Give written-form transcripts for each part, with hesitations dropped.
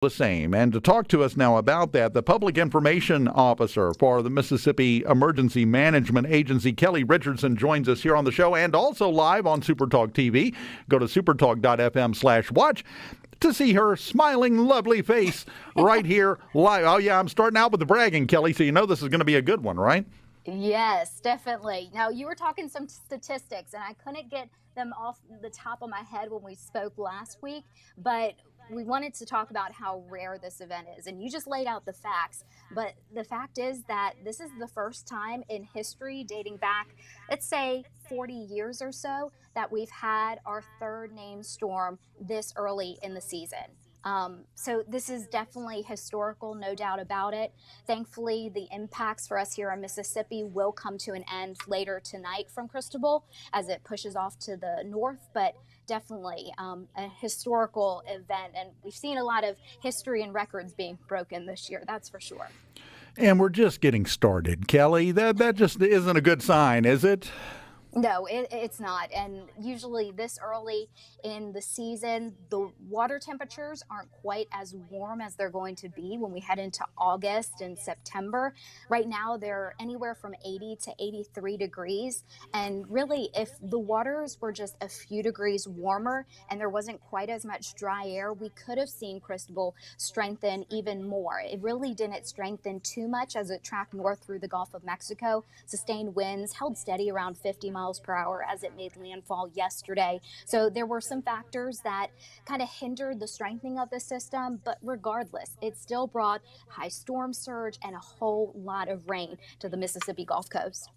the same. And to talk to us now about that, the Public Information Officer for the Mississippi Emergency Management Agency, Kelly Richardson, joins us here on the show and also live on SuperTalk TV. Go to supertalk.fm/watch to see her smiling, lovely face right here live. Oh, yeah, I'm starting out with the bragging, Kelly, so you know this is going to be a good one, right? Yes, definitely. Now, you were talking some statistics, and I couldn't get them off the top of my head when we spoke last week, but we wanted to talk about how rare this event is. And you just laid out the facts, but the fact is that this is the first time in history dating back, let's say 40 years or so, that we've had our third named storm this early in the season. So this is definitely historical, no doubt about it. Thankfully, the impacts for us here in Mississippi will come to an end later tonight from Cristobal as it pushes off to the north, but definitely a historical event. And we've seen a lot of history and records being broken this year, that's for sure. And we're just getting started, Kelly. That just isn't a good sign, is it? No, it's not. And usually this early in the season, the water temperatures aren't quite as warm as they're going to be when we head into August and September. Right now, they're anywhere from 80 to 83 degrees. And really, if the waters were just a few degrees warmer and there wasn't quite as much dry air, we could have seen Cristobal strengthen even more. It really didn't strengthen too much as it tracked north through the Gulf of Mexico. Sustained winds held steady around 50 miles per hour as it made landfall yesterday. So there were some factors that kind of hindered the strengthening of the system, but regardless, it still brought high storm surge and a whole lot of rain to the Mississippi Gulf Coast.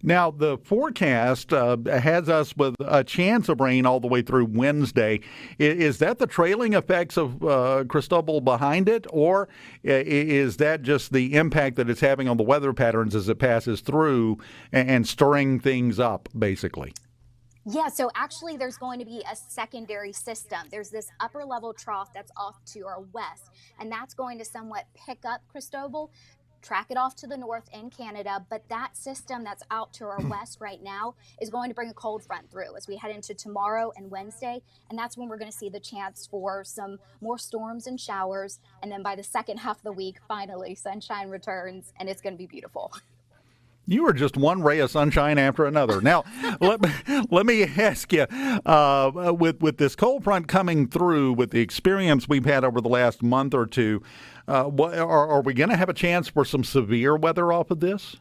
Now, the forecast has us with a chance of rain all the way through Wednesday. Is that the trailing effects of Cristobal behind it, or is that just the impact that it's having on the weather patterns as it passes through and stirring things up, basically? Yeah, so actually there's going to be a secondary system. There's this upper level trough that's off to our west, and that's going to somewhat pick up Cristobal, track it off to the north in Canada, but that system that's out to our west right now is going to bring a cold front through as we head into tomorrow and Wednesday, and that's when we're going to see the chance for some more storms and showers, and then by the second half of the week, finally, sunshine returns, and it's going to be beautiful. You are just one ray of sunshine after another. Now, let me ask you, with this cold front coming through, with the experience we've had over the last month or two, are we going to have a chance for some severe weather off of this?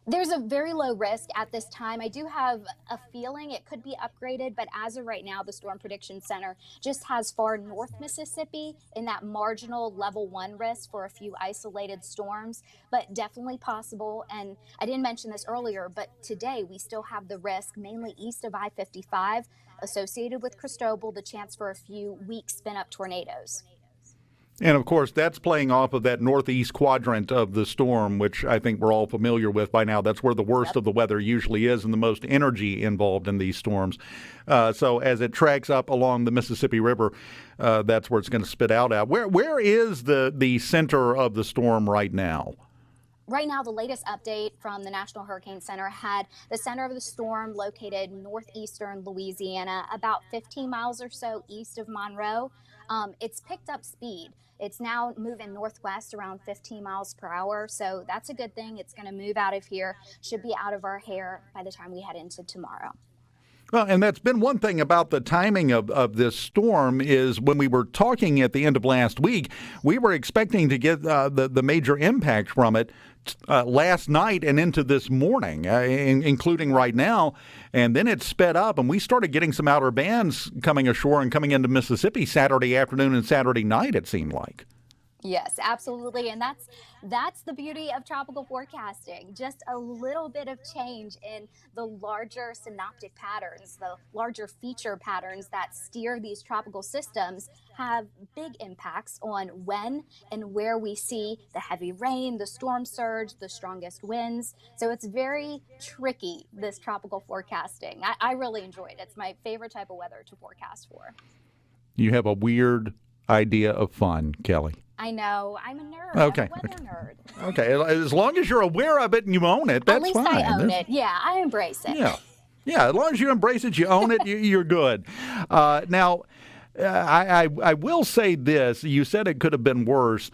There's a very low risk at this time. I do have a feeling it could be upgraded, but as of right now, the Storm Prediction Center just has far north Mississippi in that marginal level 1 risk for a few isolated storms, but definitely possible. And I didn't mention this earlier, but today we still have the risk mainly east of I-55 associated with Cristobal, the chance for a few weak spin-up tornadoes. And, of course, that's playing off of that northeast quadrant of the storm, which I think we're all familiar with by now. That's where the worst of the weather usually is and the most energy involved in these storms. So as it tracks up along the Mississippi River, that's where it's going to spit out at. Where is the center of the storm right now? Right now, the latest update from the National Hurricane Center had the center of the storm located northeastern Louisiana, about 15 miles or so east of Monroe. It's picked up speed. It's now moving northwest around 15 miles per hour, so that's a good thing. It's going to move out of here, should be out of our hair by the time we head into tomorrow. Well, and that's been one thing about the timing of this storm is when we were talking at the end of last week, we were expecting to get the major impact from it last night and into this morning, including right now. And then it sped up, and we started getting some outer bands coming ashore and coming into Mississippi Saturday afternoon and Saturday night, it seemed like. Yes, absolutely. And that's the beauty of tropical forecasting. Just a little bit of change in the larger synoptic patterns, the larger feature patterns that steer these tropical systems have big impacts on when and where we see the heavy rain, the storm surge, the strongest winds. So it's very tricky, this tropical forecasting. I really enjoy it. It's my favorite type of weather to forecast for. You have a weird idea of fun, Kelly. I know. I'm a nerd. Okay. I'm a weather nerd. Okay. As long as you're aware of it and you own it, that's fine. At least I own it. Yeah, I embrace it. Yeah. As long as you embrace it, you own it, you're good. Now, I will say this. You said it could have been worse.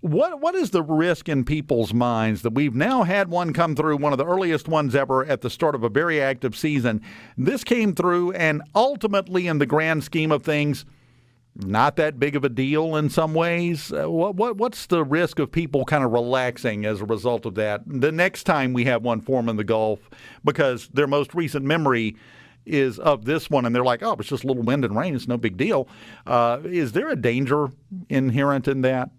What is the risk in people's minds that we've now had one come through, one of the earliest ones ever at the start of a very active season? This came through, and ultimately, in the grand scheme of things, not that big of a deal in some ways. What's the risk of people kind of relaxing as a result of that the next time we have one form in the Gulf, because their most recent memory is of this one, and they're like, oh, it's just a little wind and rain. It's no big deal. Is there a danger inherent in that?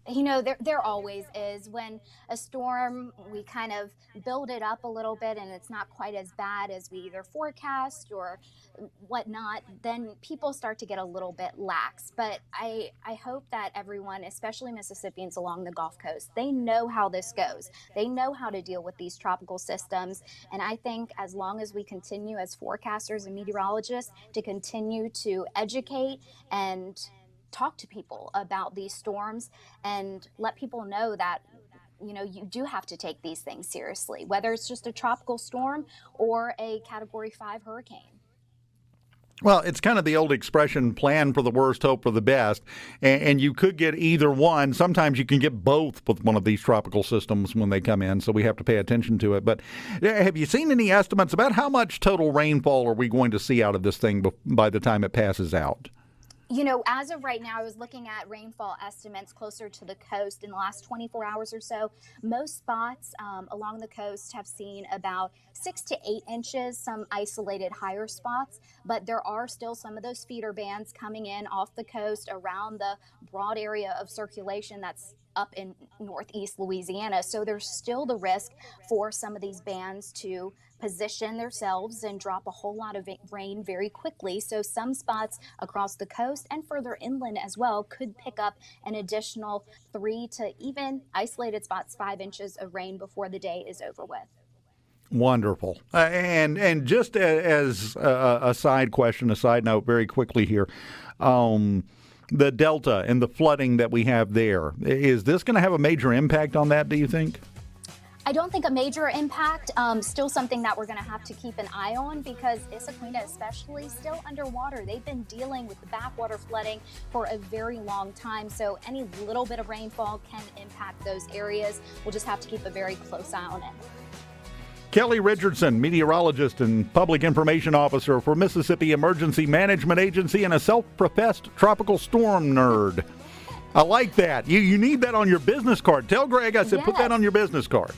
You know, there always is. When a storm, we kind of build it up a little bit and it's not quite as bad as we either forecast or whatnot, then people start to get a little bit lax. But I hope that everyone, especially Mississippians along the Gulf Coast, they know how this goes. They know how to deal with these tropical systems. And I think as long as we continue as forecasters and meteorologists to continue to educate and talk to people about these storms and let people know that, you know, you do have to take these things seriously, whether it's just a tropical storm or a Category 5 hurricane. Well, it's kind of the old expression, plan for the worst, hope for the best. And you could get either one. Sometimes you can get both with one of these tropical systems when they come in, so we have to pay attention to it. But have you seen any estimates about how much total rainfall are we going to see out of this thing by the time it passes out? You know, as of right now, I was looking at rainfall estimates closer to the coast in the last 24 hours or so. Most spots along the coast have seen about 6 to 8 inches, some isolated higher spots, but there are still some of those feeder bands coming in off the coast around the broad area of circulation that's up in northeast Louisiana. So there's still the risk for some of these bands to position themselves and drop a whole lot of rain very quickly. So some spots across the coast and further inland as well could pick up an additional 3 to even isolated spots 5 inches of rain before the day is over with. Wonderful. And just as a side question, a side note very quickly here, the Delta and the flooding that we have there, is this going to have a major impact on that, do you think? I don't think a major impact, still something that we're going to have to keep an eye on because Issaquena especially still underwater. They've been dealing with the backwater flooding for a very long time, so any little bit of rainfall can impact those areas. We'll just have to keep a very close eye on it. Kelly Richardson, meteorologist and public information officer for Mississippi Emergency Management Agency and a self-professed tropical storm nerd. I like that. You need that on your business card. Tell Greg I said Put that on your business card.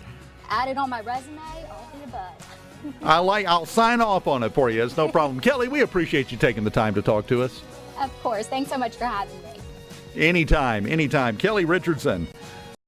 Add it on my resume, all the above. I'll sign off on it for you. It's no problem. Kelly, we appreciate you taking the time to talk to us. Of course. Thanks so much for having me. Anytime. Kelly Richardson